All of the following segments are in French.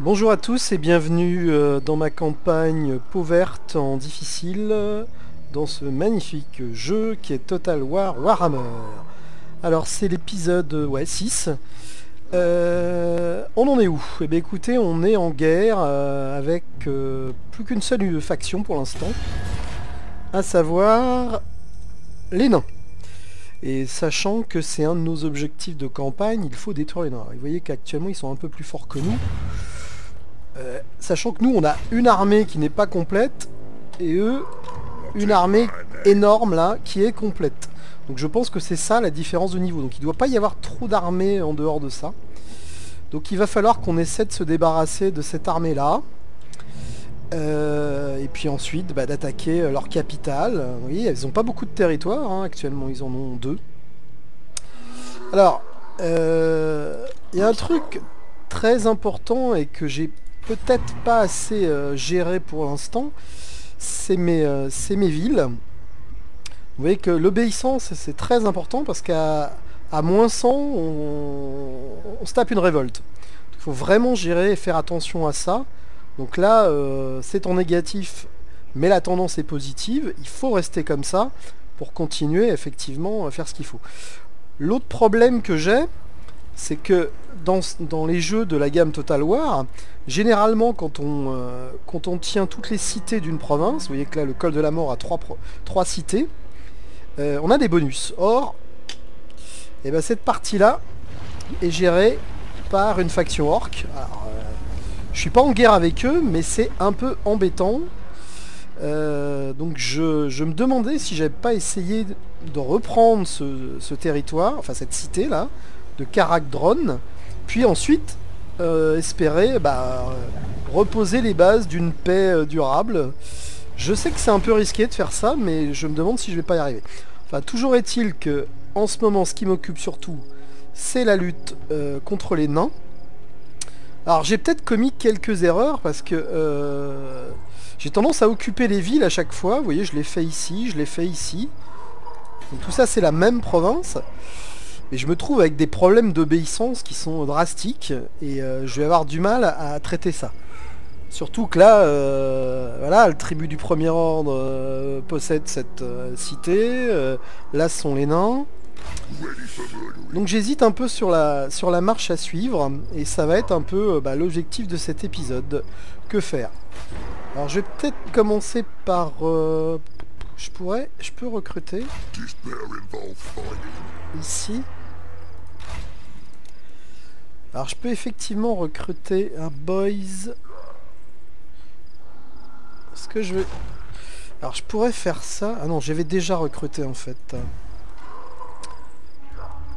Bonjour à tous et bienvenue dans ma campagne peau verte en difficile dans ce magnifique jeu qui est Total War Warhammer. Alors c'est l'épisode 6. On en est où? Eh bien écoutez, on est en guerre avec plus qu'une seule faction pour l'instant, à savoir les nains. Et sachant que c'est un de nos objectifs de campagne, il faut détruire les nains. Et vous voyez qu'actuellement ils sont un peu plus forts que nous. Sachant que nous on a une armée qui n'est pas complète et eux une armée énorme là qui est complète. Donc je pense que c'est ça la différence de niveau. Donc il ne doit pas y avoir trop d'armées en dehors de ça. Donc il va falloir qu'on essaie de se débarrasser de cette armée là. Et puis ensuite d'attaquer leur capitale. Vous voyez, ils n'ont pas beaucoup de territoire hein, actuellement, ils en ont 2. Alors il y a un truc très important et que j'ai peut-être pas assez géré pour l'instant, c'est mes villes. Vous voyez que l'obéissance c'est très important parce qu'à moins 100 on se tape une révolte. Il faut vraiment gérer et faire attention à ça. Donc là c'est en négatif mais la tendance est positive, il faut rester comme ça pour continuer effectivement à faire ce qu'il faut. L'autre problème que j'ai, c'est que dans les jeux de la gamme Total War, généralement quand on tient toutes les cités d'une province, vous voyez que là le col de la mort a 3 cités, on a des bonus. Or, eh ben, cette partie-là est gérée par une faction orc. Alors, je suis pas en guerre avec eux, mais c'est un peu embêtant. Donc je me demandais si j'avais pas essayé de reprendre ce territoire, enfin cette cité là, de Karak-Dron, puis ensuite espérer reposer les bases d'une paix durable. Je sais que c'est un peu risqué de faire ça, mais je me demande si je vais pas y arriver. Enfin, toujours est-il que en ce moment, ce qui m'occupe surtout, c'est la lutte contre les nains. Alors j'ai peut-être commis quelques erreurs parce que j'ai tendance à occuper les villes à chaque fois. Vous voyez, je l'ai fait ici, je l'ai fait ici. Donc tout ça c'est la même province. Et je me trouve avec des problèmes d'obéissance qui sont drastiques. Et je vais avoir du mal à traiter ça. Surtout que là, voilà, le tribut du premier ordre possède cette cité. Là ce sont les nains. Donc j'hésite un peu sur la marche à suivre. Et ça va être un peu l'objectif de cet épisode. Que faire? Alors je vais peut-être commencer par... je peux recruter. Ici. Alors je peux effectivement recruter un boys. Est-ce que je vais... Alors je pourrais faire ça. Ah non, j'avais déjà recruté en fait.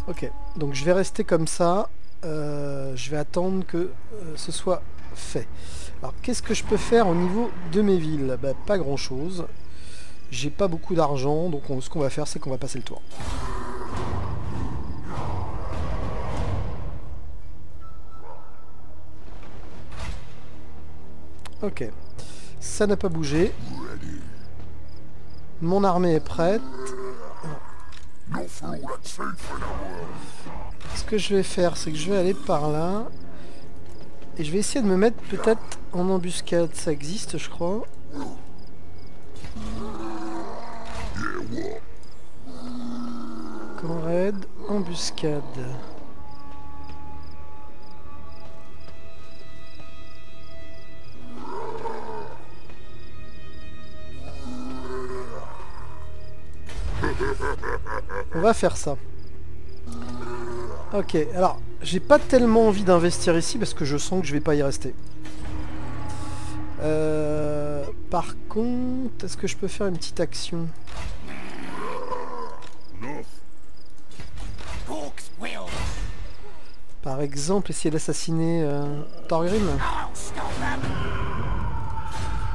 Ok, donc je vais rester comme ça. Je vais attendre que ce soit fait. Alors qu'est-ce que je peux faire au niveau de mes villes? Pas grand chose. J'ai pas beaucoup d'argent, donc ce qu'on va faire c'est qu'on va passer le tour. Ok, ça n'a pas bougé. Mon armée est prête. Ce que je vais faire, c'est que je vais aller par là. Et je vais essayer de me mettre peut-être en embuscade. Ça existe, je crois. Camp raid, embuscade. On va faire ça. Ok, alors, j'ai pas tellement envie d'investir ici parce que je sens que je vais pas y rester. Par contre, est-ce que je peux faire une petite action? Par exemple, essayer d'assassiner Thorgrim.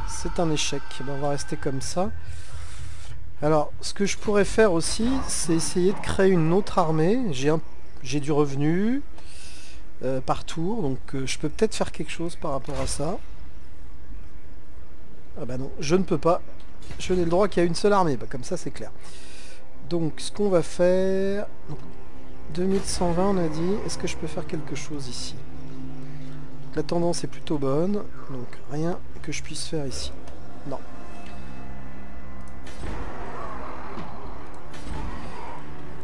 C'est un échec. On va rester comme ça. Alors, ce que je pourrais faire aussi, c'est essayer de créer une autre armée. J'ai du revenu par tour, donc je peux peut-être faire quelque chose par rapport à ça. Ah bah non, je ne peux pas. Je n'ai le droit qu'il y a une seule armée, comme ça c'est clair. Donc ce qu'on va faire... 2120 on a dit. Est-ce que je peux faire quelque chose ici? La tendance est plutôt bonne, donc rien que je puisse faire ici. Non.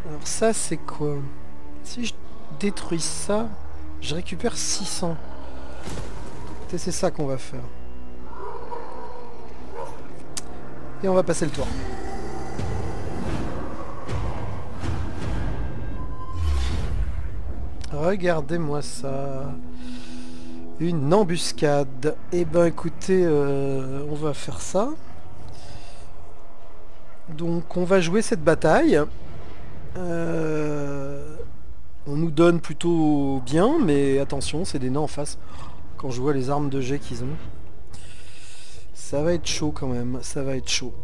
Alors ça c'est quoi? Si je détruis ça, je récupère 600. C'est ça qu'on va faire. Et on va passer le tour. Regardez-moi ça. Une embuscade. Eh ben écoutez, on va faire ça. Donc on va jouer cette bataille. On nous donne plutôt bien, mais attention, c'est des nains en face. Quand je vois les armes de jet qu'ils ont. Ça va être chaud quand même, ça va être chaud.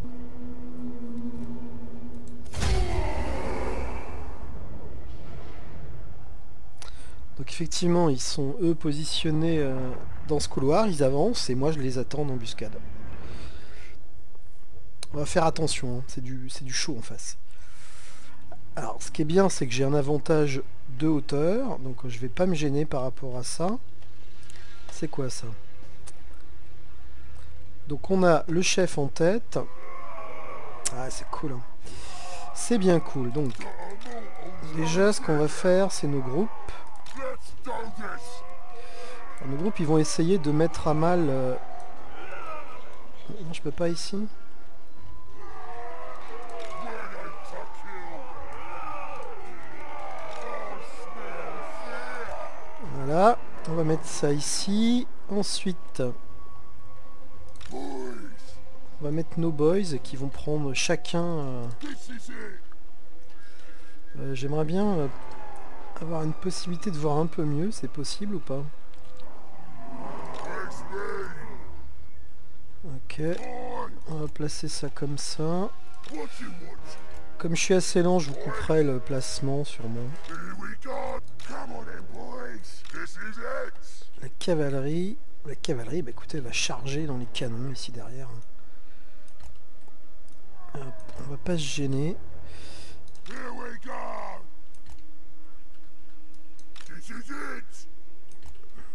Donc effectivement, ils sont eux positionnés dans ce couloir, ils avancent et moi je les attends en embuscade. On va faire attention, hein. C'est du chaud en face. Alors ce qui est bien, c'est que j'ai un avantage de hauteur, donc je vais pas me gêner par rapport à ça. C'est quoi ça? Donc on a le chef en tête. Ah c'est cool, hein. C'est bien cool. Donc déjà ce qu'on va faire, c'est nos groupes. Alors, nos groupes ils vont essayer de mettre à mal... Non, je peux pas ici. Voilà, on va mettre ça ici. Ensuite, on va mettre nos boys qui vont prendre chacun... J'aimerais bien avoir une possibilité de voir un peu mieux, c'est possible ou pas? Ok, on va placer ça comme ça. Comme je suis assez lent, je vous couperai le placement sûrement. La cavalerie, bah écoutez, elle va charger dans les canons ici derrière. Hop, on va pas se gêner.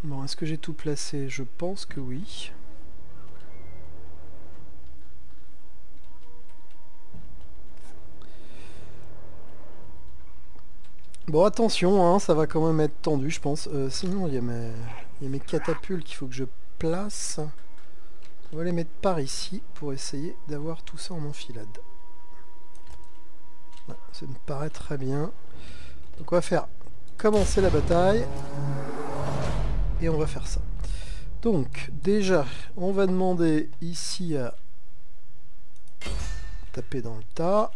Bon, est-ce que j'ai tout placé? Je pense que oui. Bon, attention, hein, ça va quand même être tendu, je pense. Sinon, il y a mes catapultes qu'il faut que je place. On va les mettre par ici pour essayer d'avoir tout ça en enfilade. Ouais, ça me paraît très bien. Donc on va faire commencer la bataille. Et on va faire ça. Donc, déjà, on va demander ici à taper dans le tas.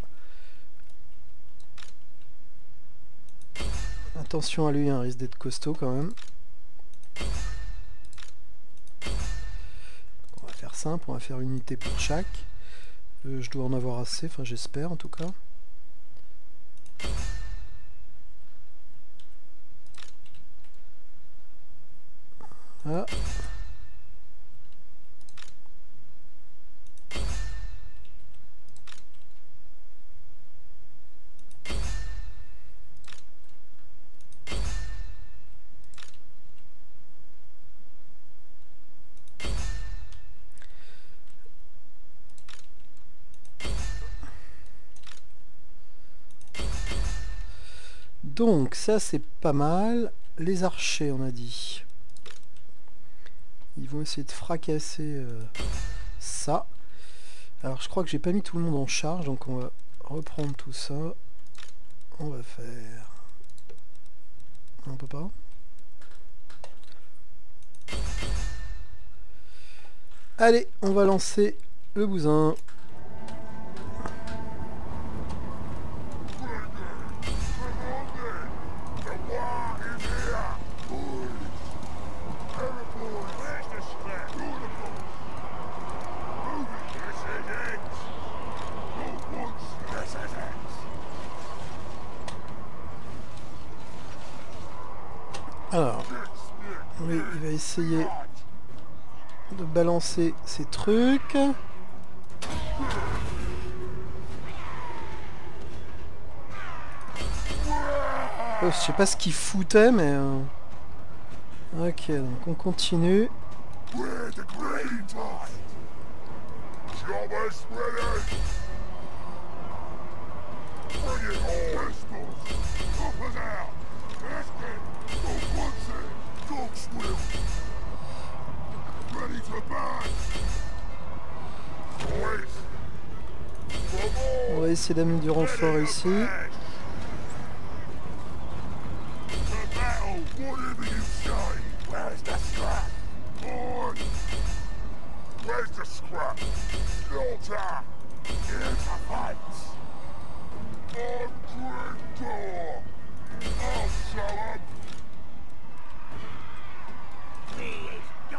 Attention à lui, hein, il risque d'être costaud quand même. On va faire simple, on va faire une unité pour chaque. Je dois en avoir assez, enfin j'espère en tout cas. Voilà. Donc ça c'est pas mal. Les archers on a dit. Ils vont essayer de fracasser ça. Alors je crois que j'ai pas mis tout le monde en charge, donc on va reprendre tout ça. On va faire... On peut pas. Allez, on va lancer le bousin. Alors, oui, il va essayer de balancer ces trucs. Oh, je sais pas ce qu'il foutait, mais... Ok, donc on continue. On va essayer d'amener du renfort ici.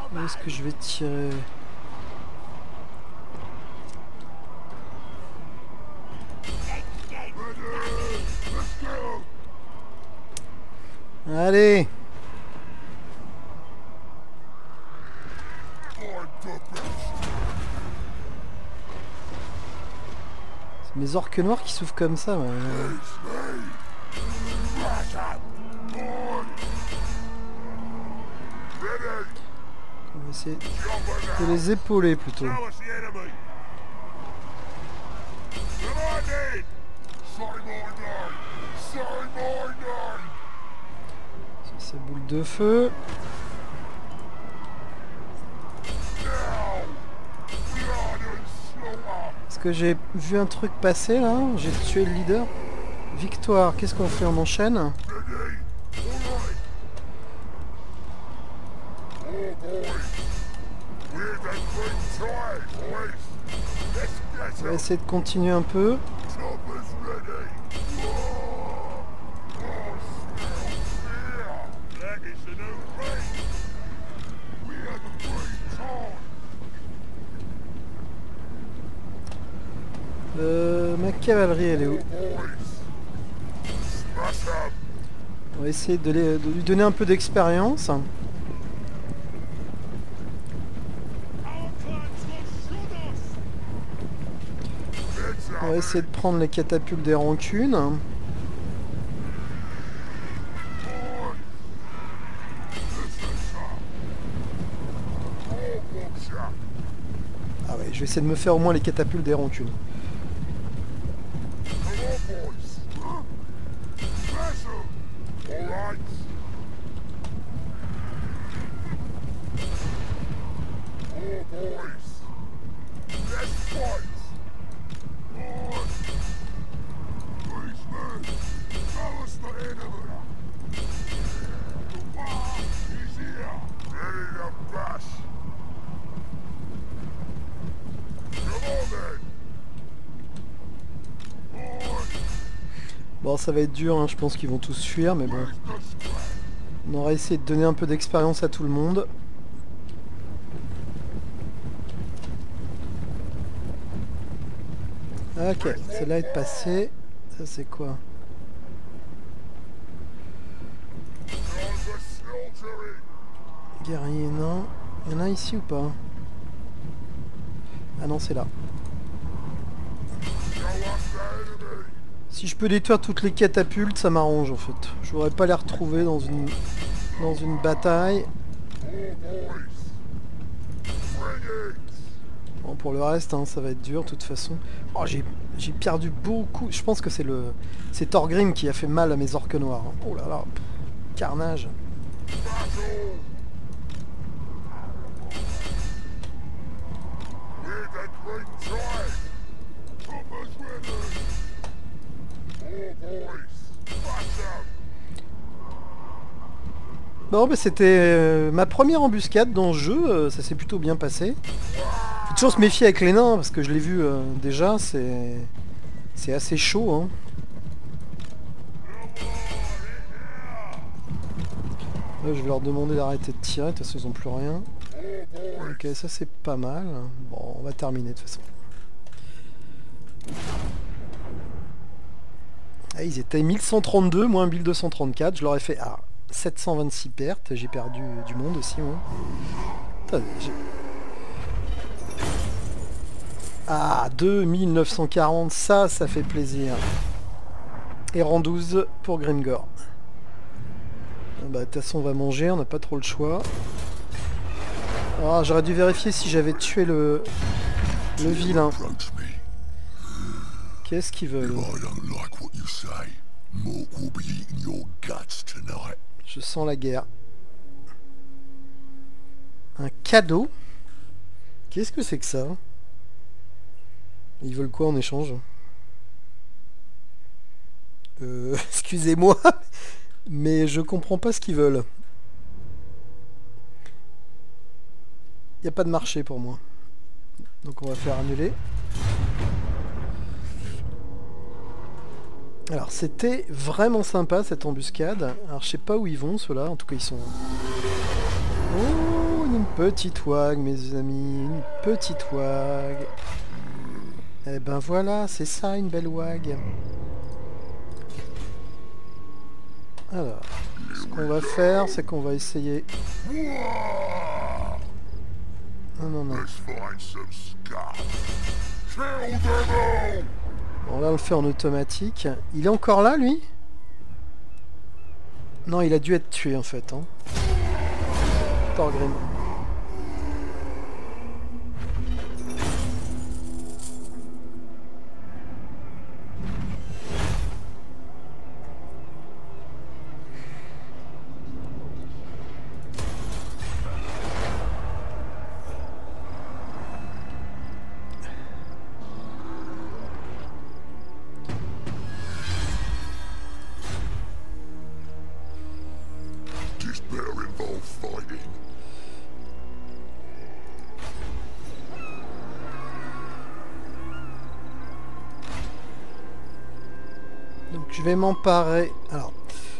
Où est-ce que je vais tirer? Allez! C'est mes orques noirs qui souffrent comme ça. Ouais. On va essayer de les épauler plutôt. C'est sa boule de feu. Est-ce que j'ai vu un truc passer là? J'ai tué le leader. Victoire, qu'est-ce qu'on fait? On enchaîne? On va essayer de continuer un peu. Ma cavalerie, elle est où? On va essayer de lui donner un peu d'expérience. On va essayer de prendre les catapultes des rancunes. Ah ouais, je vais essayer de me faire au moins les catapultes des rancunes. Bon, ça va être dur, hein. Je pense qu'ils vont tous fuir, mais bon. On aura essayé de donner un peu d'expérience à tout le monde. Ok, celle-là est passée. Ça c'est quoi? Guerrier, non. Il y en a ici ou pas? Ah non, c'est là. Si je peux détruire toutes les catapultes, ça m'arrange en fait. Je voudrais pas les retrouver dans une bataille. Bon, pour le reste, hein, ça va être dur de toute façon. Oh, j'ai perdu beaucoup. Je pense que c'est Thorgrim qui a fait mal à mes orques noirs. Hein. Oh là là, carnage. Bon, bah, c'était ma première embuscade dans le jeu, ça s'est plutôt bien passé. Faut toujours se méfier avec les nains, parce que je l'ai vu déjà, c'est assez chaud. Hein. Là, je vais leur demander d'arrêter de tirer, de toute façon ils n'ont plus rien. Ok, ça c'est pas mal. Bon, on va terminer de toute façon. Ah, ils étaient 1132, moins 1234, je leur ai fait... Ah, 726 pertes, j'ai perdu du monde aussi, moi. Putain, ah, 2940, ça fait plaisir. Et rang 12 pour Grimgor. Bah de toute façon on va manger, on n'a pas trop le choix. Ah, j'aurais dû vérifier si j'avais tué le vilain. Qu'est-ce qu'ils veulent? Je sens la guerre. Un cadeau? Qu'est-ce que c'est que ça? Ils veulent quoi en échange? Excusez-moi, mais je comprends pas ce qu'ils veulent. Il n'y a pas de marché pour moi. Donc on va faire annuler. Alors c'était vraiment sympa cette embuscade. Alors je sais pas où ils vont ceux-là, en tout cas ils sont... Oh, une petite wag mes amis, une petite wag. Eh ben voilà, c'est ça une belle wag. Alors, ce qu'on va faire, c'est qu'on va essayer... Non, non, non. Bon, là, on le fait en automatique. Il est encore là, lui? Non, il a dû être tué, en fait. Hein. Thorgrim. Donc je vais m'emparer. Alors,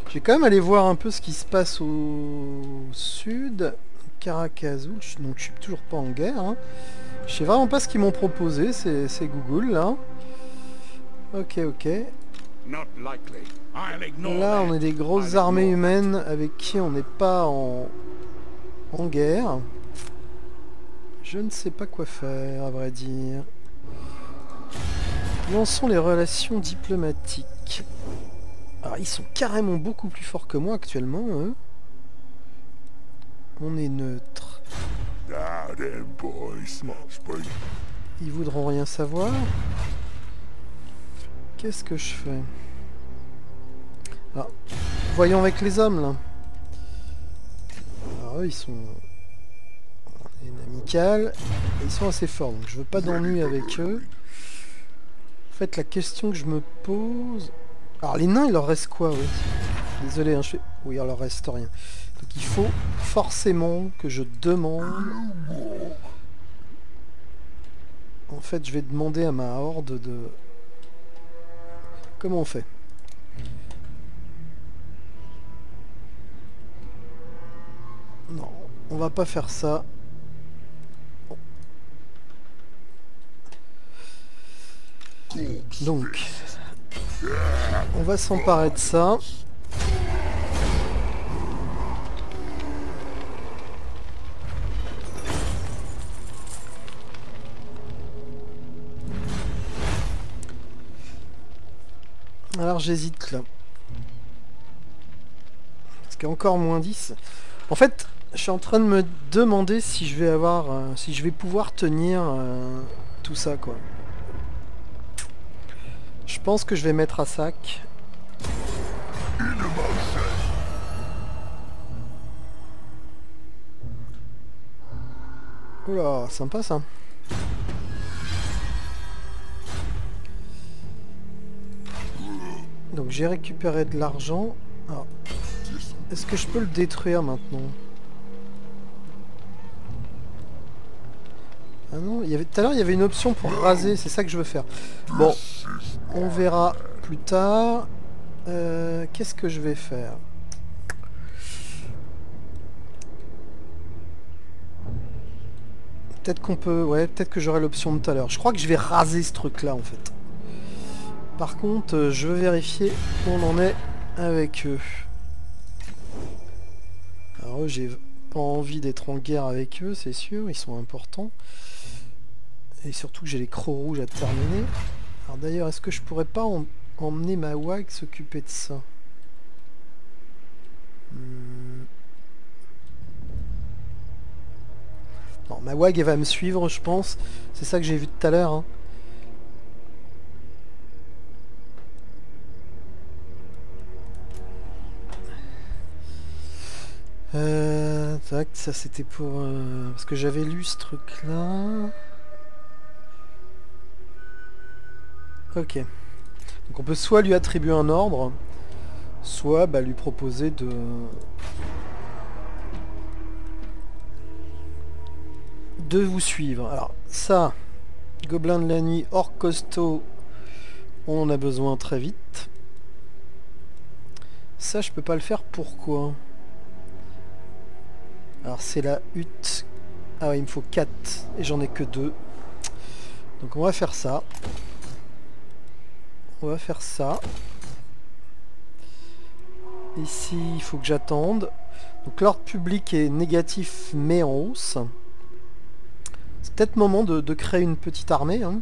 je vais quand même aller voir un peu ce qui se passe au sud. Karakazul, donc je suis toujours pas en guerre. Hein. Je sais vraiment pas ce qu'ils m'ont proposé, c'est Google là. Ok, ok. Là on est des grosses armées humaines avec qui on n'est pas en guerre. Je ne sais pas quoi faire à vrai dire. Lançons les relations diplomatiques. Alors ils sont carrément beaucoup plus forts que moi actuellement, eux. On est neutre. Bon. Ils voudront rien savoir. Qu'est-ce que je fais? Alors, voyons avec les hommes là. Alors eux ils sont... On est amical. Et ils sont assez forts, donc je veux pas d'ennui avec eux. En fait la question que je me pose... Alors les nains il leur reste quoi, oui? Désolé, hein, je fais... Oui, il leur reste rien. Donc il faut forcément que je demande... En fait, je vais demander à ma horde de... Comment on fait? Non, on va pas faire ça. Donc, on va s'emparer de ça. Alors j'hésite là. Parce qu'il y a encore moins 10. En fait, je suis en train de me demander si je vais avoir... si je vais pouvoir tenir tout ça quoi. Je pense que je vais mettre à sac. Oula, sympa ça. Donc j'ai récupéré de l'argent. Est-ce que je peux le détruire maintenant? Ah non, tout à l'heure il y avait une option pour raser, c'est ça que je veux faire. Bon, on verra plus tard. Qu'est-ce que je vais faire? Peut-être qu'on peut... Ouais, peut-être que j'aurai l'option de tout à l'heure. Je crois que je vais raser ce truc-là en fait. Par contre, je veux vérifier où on en est avec eux. Alors eux, j'ai pas envie d'être en guerre avec eux, c'est sûr, ils sont importants. Et surtout que j'ai les crocs rouges à terminer. Alors d'ailleurs, est-ce que je pourrais pas emmener ma WAG s'occuper de ça? Alors ma WAG elle va me suivre je pense. C'est ça que j'ai vu tout à l'heure. Hein. Tac, ça c'était pour... parce que j'avais lu ce truc là. Ok. Donc on peut soit lui attribuer un ordre, soit bah, lui proposer de vous suivre. Alors ça, Gobelin de la nuit, orc costaud, on en a besoin très vite. Ça je peux pas le faire, pourquoi? Alors c'est la hutte. Ah ouais, il me faut 4 et j'en ai que 2. Donc on va faire ça. On va faire ça. Ici, il faut que j'attende. Donc l'ordre public est négatif mais en hausse. C'est peut-être le moment de créer une petite armée. Hein.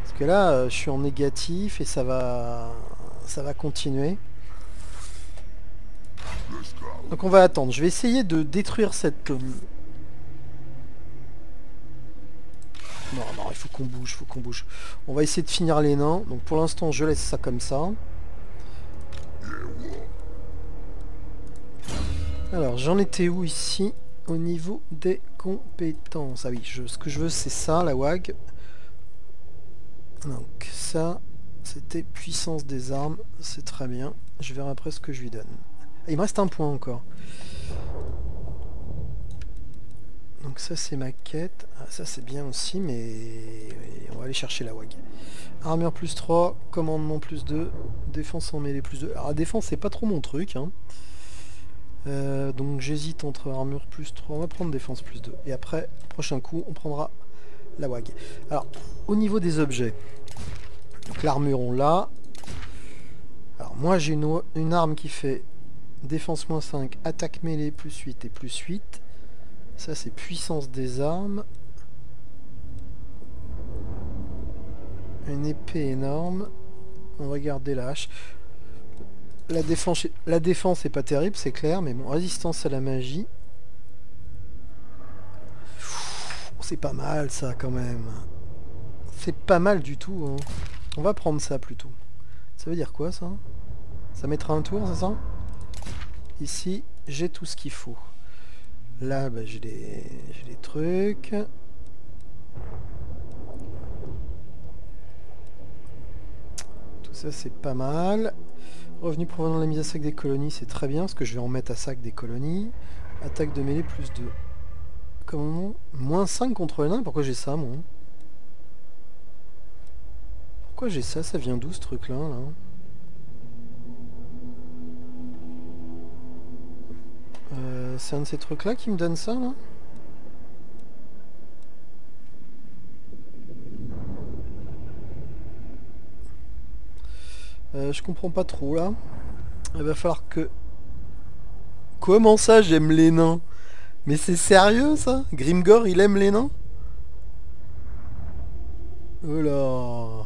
Parce que là, je suis en négatif et ça va continuer. Donc on va attendre. Je vais essayer de détruire cette... Non, non, il faut qu'on bouge, faut qu'on bouge. On va essayer de finir les nains. Donc pour l'instant, je laisse ça comme ça. Alors, j'en étais où ici? Au niveau des compétences. Ah oui, ce que je veux, c'est ça, la WAG. Donc ça, c'était puissance des armes. C'est très bien. Je verrai après ce que je lui donne. Ah, il me reste un point encore. Donc ça c'est ma quête. Ah, ça c'est bien aussi, mais on va aller chercher la WAG. Armure plus 3, commandement plus 2, défense en mêlée plus 2. Alors la défense c'est pas trop mon truc. Hein. Donc j'hésite entre armure plus 3, on va prendre défense plus 2. Et après, prochain coup, on prendra la WAG. Alors, au niveau des objets, donc l'armure on l'a. Alors moi j'ai une arme qui fait défense moins 5, attaque mêlée plus 8 et plus 8. Ça c'est puissance des armes. Une épée énorme. On va garder la hache. La défense est pas terrible, c'est clair, mais bon, résistance à la magie. C'est pas mal ça quand même. C'est pas mal du tout. Hein. On va prendre ça plutôt. Ça veut dire quoi ça? Ça mettra un tour, c'est ça? Ici, j'ai tout ce qu'il faut. Là, bah, j'ai des trucs. Tout ça, c'est pas mal. Revenu provenant de la mise à sac des colonies, c'est très bien, parce que je vais en mettre à sac des colonies. Attaque de mêlée plus 2. Comment? Moins 5 contre les nains? Pourquoi j'ai ça, moi? Pourquoi j'ai ça? Ça vient d'où, ce truc-là, là? C'est un de ces trucs-là qui me donne ça, là? Je comprends pas trop, là. Il va falloir que... Comment ça, j'aime les nains? Mais c'est sérieux, ça? Grimgor, il aime les nains? Oh là...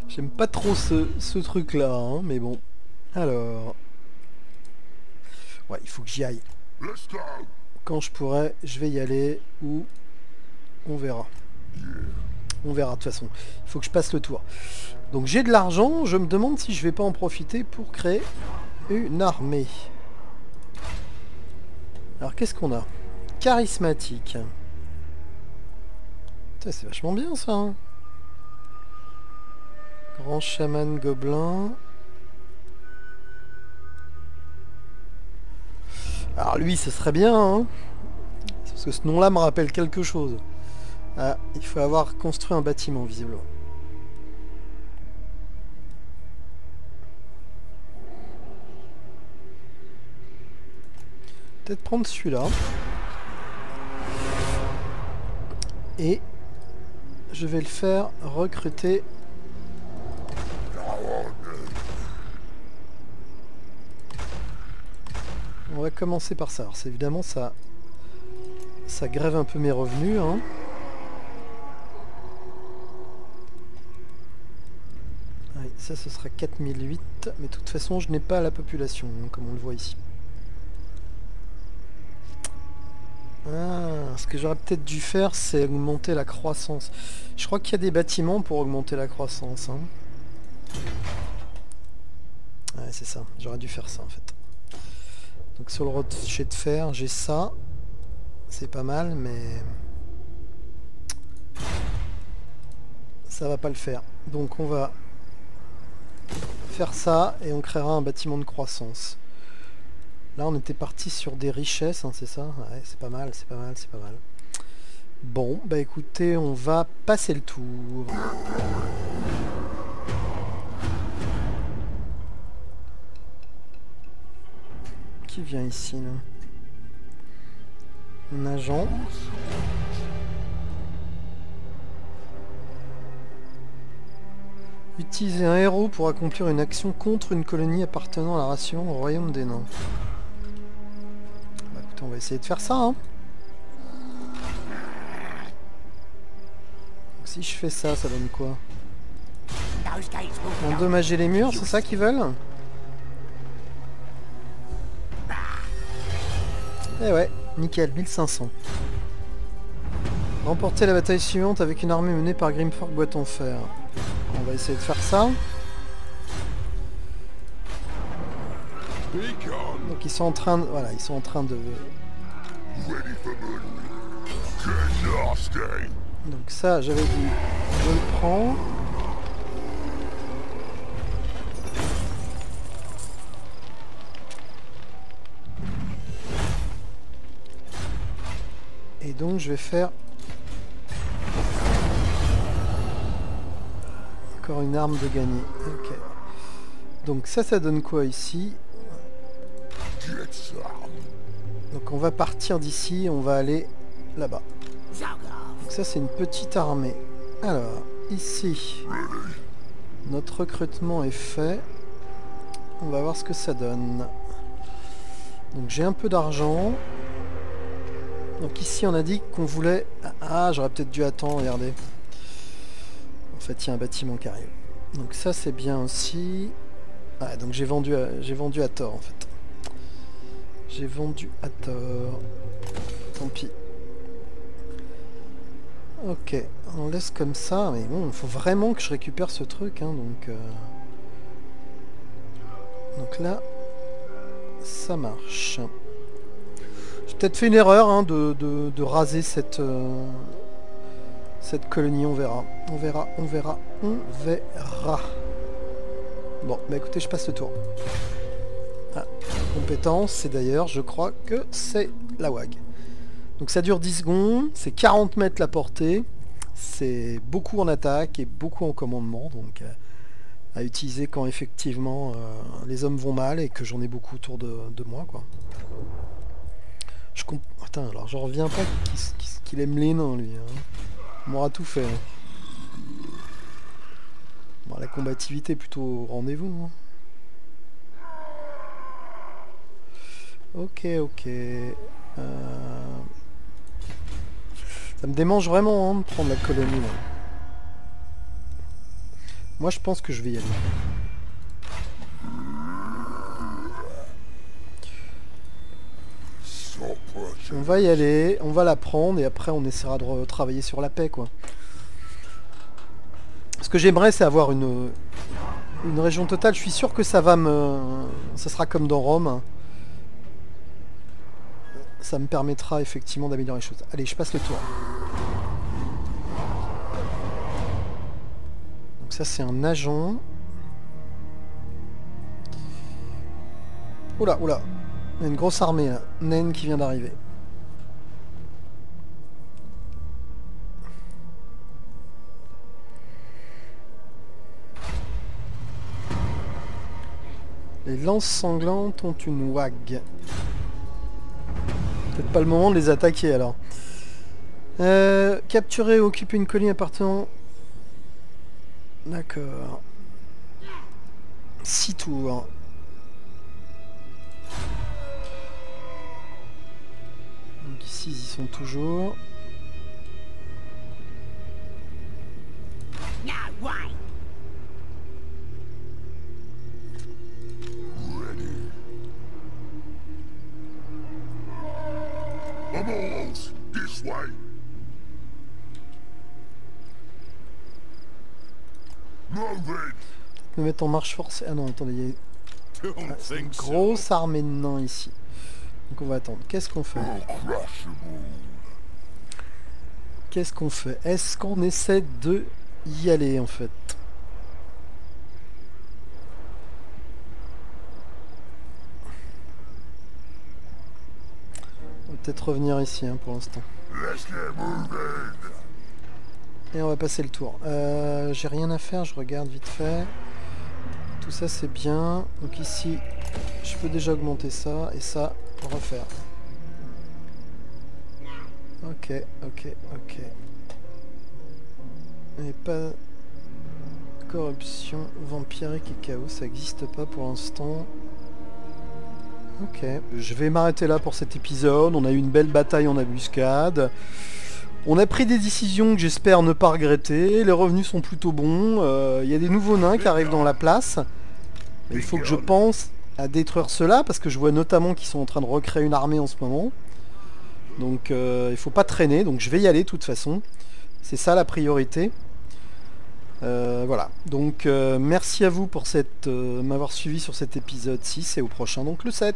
J'aime pas trop ce truc-là, hein, mais bon. Alors... Ouais, il faut que j'y aille. Quand je pourrai, je vais y aller, ou... On verra. On verra, de toute façon. Il faut que je passe le tour. Donc j'ai de l'argent, je me demande si je vais pas en profiter pour créer une armée. Alors qu'est-ce qu'on a? Charismatique. C'est vachement bien ça. Hein. Grand chaman gobelin. Alors lui, ce serait bien, hein. Parce que ce nom-là me rappelle quelque chose. Ah, il faut avoir construit un bâtiment, visiblement. Peut-être prendre celui-là. Et je vais le faire recruter. On va commencer par ça. Alors, évidemment, ça grève un peu mes revenus. Hein. Allez, ça, ce sera 4008. Mais de toute façon, je n'ai pas la population, hein, comme on le voit ici. Ah, ce que j'aurais peut-être dû faire, c'est augmenter la croissance. Je crois qu'il y a des bâtiments pour augmenter la croissance. Hein. Ouais, c'est ça. J'aurais dû faire ça, en fait. Donc sur le rocher de fer, j'ai ça. C'est pas mal, mais... ça va pas le faire. Donc on va faire ça et on créera un bâtiment de croissance. Là on était parti sur des richesses, hein, c'est ça? Ouais, c'est pas mal, c'est pas mal, c'est pas mal. Bon, bah écoutez, on va passer le tour. Qui vient ici là? Un agent. Utiliser un héros pour accomplir une action contre une colonie appartenant à la nation au royaume des nains. Bah écoutez, on va essayer de faire ça, hein. Donc, si je fais ça, ça donne quoi? Endommager les murs, c'est ça qu'ils veulent? Eh ouais, nickel, 1500. Remporter la bataille suivante avec une armée menée par Grimfork Boîte en Fer. On va essayer de faire ça. Donc ils sont en train de... voilà, ils sont en train de... Donc ça, j'avais dit, je le prends. Et donc je vais faire... encore une arme de gagner. Ok. Donc ça donne quoi ici? Donc on va partir d'ici, on va aller là-bas. Donc ça c'est une petite armée. Alors, ici, notre recrutement est fait. On va voir ce que ça donne. Donc j'ai un peu d'argent. Donc ici on a dit qu'on voulait... ah, j'aurais peut-être dû attendre, regardez. En fait, il y a un bâtiment qui arrive. Donc ça, c'est bien aussi. Ah, donc j'ai vendu à tort, en fait. J'ai vendu à tort. Tant pis. Ok, on laisse comme ça. Mais bon, il faut vraiment que je récupère ce truc. Hein, donc là, ça marche. J'ai peut-être fait une erreur hein, de raser cette colonie, on verra. On verra, on verra, on verra. Bon, bah écoutez, je passe le tour. Ah, compétence, et d'ailleurs, je crois que c'est la WAG. Donc ça dure 10 secondes, c'est 40 mètres la portée, c'est beaucoup en attaque et beaucoup en commandement, donc à utiliser quand effectivement les hommes vont mal et que j'en ai beaucoup autour de moi, quoi. Attends, alors j'en reviens pas qu'il aime les nains, lui. Hein. On m'aura tout fait. Bon, la combativité est plutôt au rendez-vous. Hein. Ok, ok. Ça me démange vraiment hein, de prendre la colonie. Là. Moi, je pense que je vais y aller. On va y aller, on va la prendre et après on essaiera de travailler sur la paix quoi. Ce que j'aimerais c'est avoir une région totale, je suis sûr que ça sera comme dans Rome. Ça me permettra effectivement d'améliorer les choses. Allez, je passe le tour. Donc ça c'est un agent. Oula, oula. Il y a une grosse armée là, naine qui vient d'arriver. Les lances sanglantes ont une WAG. Peut-être pas le moment de les attaquer alors. Capturer ou occuper une colline appartenant... D'accord. 6 tours. Donc ici ils y sont toujours. Me mettre en marche forcée. Ah non, attendez, il y a une grosse armée de nains ici. Donc on va attendre. Qu'est-ce qu'on fait? Qu'est-ce qu'on fait? Est-ce qu'on essaie de y aller en fait? On va peut-être revenir ici hein, pour l'instant. Et on va passer le tour. J'ai rien à faire, je regarde vite fait. Tout ça c'est bien. Donc ici, je peux déjà augmenter ça et ça, refaire. Ok, ok, ok. Et pas corruption, vampirique et chaos, ça n'existe pas pour l'instant. Ok, je vais m'arrêter là pour cet épisode. On a eu une belle bataille en embuscade. On a pris des décisions que j'espère ne pas regretter. Les revenus sont plutôt bons. Il y a des nouveaux nains qui arrivent dans la place. Mais il faut que je pense à détruire ceux-là parce que je vois notamment qu'ils sont en train de recréer une armée en ce moment. Donc il faut pas traîner. Donc je vais y aller de toute façon. C'est ça la priorité. Voilà. Donc merci à vous pour m'avoir suivi sur cet épisode 6 et au prochain donc le 7.